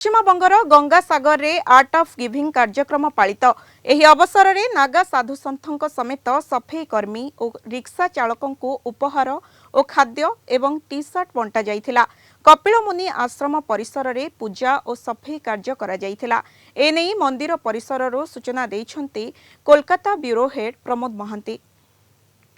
पश्चिमबंगर गंगासागर रे art of giving कार्यक्रम पालित एही अवसर में नागा साधु सन्थों समेत सफेई कर्मी और रिक्शा चालकों को उपहार और खाद्य एवं टी शर्ट बंटा जाइथिला। कपिलमुनि आश्रम परिसर में पूजा और सफेई कार्य करा जाइथिला। एनेई मंदिर परिसर सूचना देइछन्ति कोलकाता ब्यूरो हेड प्रमोद महांती।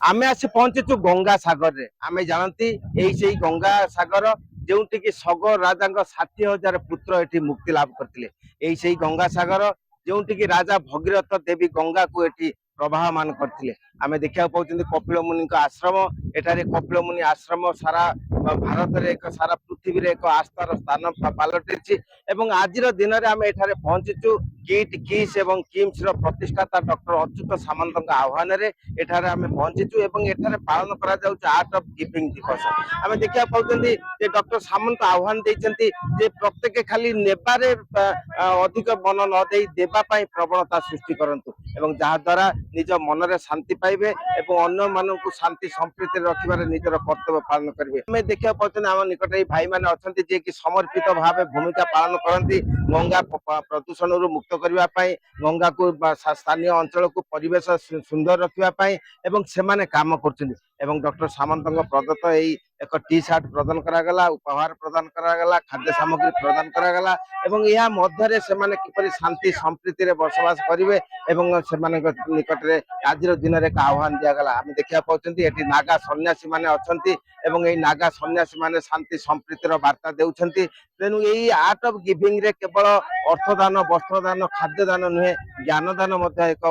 आमे आसी पहुंचीचु गंगा सागर रे। आमे जानती एई सेई गंगा सागर जोंटी कि सगर राजा 60,000 पुत्र एठी मुक्ति लाभ करथिले। एई सेई गंगा सागर जोंटी कि राजा भगीरथ देवी गंगा को एठी प्रवाहमान करथिले। आमे देखिया पाउछन्ती कपिलमुनि आश्रम। एठारे कपिलमुनि आश्रम सारा भारत रे एक सारा पृथ्वी रे एक आस्थार स्थान पालटिछि एवं आजिर दिन रे आमे एठारे पहुंचीचु किट किस एवं किम्स रो प्रतिष्ठाता डॉक्टर अच्युत सामंत आह्वान रे एठारे आमे पहुंचीचु एवं एठारे पालन करा जाउछ आर्ट ऑफ गिविंग दिवस। आमे देखिया पाउछन्ती जे डॉक्टर सामंत आह्वान दैछन्ती जे प्रत्येक खाली नेबारे अधिक मन न देई देबा पई प्रवणता सृष्टि करंतु एवं जहा द्वारा निज मन रे शांति पाइबे एवं अन्य मानकु शांति संप्रीति रखिबारे निजर कर्तव्य पालन करिवे। आमे देखिया पाउछन्ती आम निकट ए भाई माने अछन्ती जे कि समर्पित भावे भूमिका पालन करंती गंगा प्रदूषण रु मुक्त करबा पई गंगा को स्थानीय अंचल को परिवेश सुंदर रखिबा पई एवं सेमाने काम करछन्ती एवं डॉक्टर सामंत प्रदत्त एई एक टी शर्ट प्रदान करागला, उपहार प्रदान करागला, खाद्य सामग्री प्रदान करागला एवं यह मध्य सेमाने किपरि शांति संप्रीति रे बसवास करिवे एवं सेमाने निकट रे आजिर दिन रे आह्वान दिया गला। आमे देखिया पाउछन्ती एठी नागा सन्यासी माने अछन्ती एवं एई नागा सन्यासी माने शांति संप्रीति रो वार्ता देउछन्ती। तेनु एई आर्ट ऑफ गिविंग रे केवल अर्थदान, वस्त्रदान, खाद्यदान नुहे ज्ञानदान मध्य एक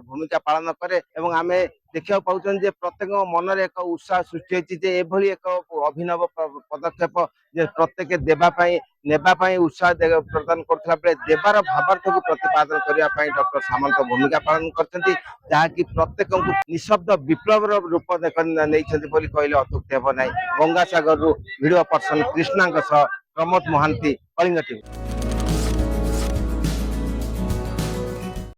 भूमिका पालन करे एवं आमे देखिया पाउछन जे प्रत्येक मन रे एक उत्साह सृष्टि होछि जे एभली एक अभिनव पदक्षेप जे प्रत्येक देबा पई नेबा पई उत्साह प्रदान करथला बेले देबार भावार्थ को प्रतिपादन करिया पई डॉक्टर सामंत भूमिका पालन करछन्ती जहा कि प्रत्येक को निशब्द विप्लव रूप नैछन्ती बोली कहले अत्युक्ति हेब नै। गंगा सागर रु वीडियो पर्सन कृष्णांक सह प्रमोद महांती, कलिंग टीवी।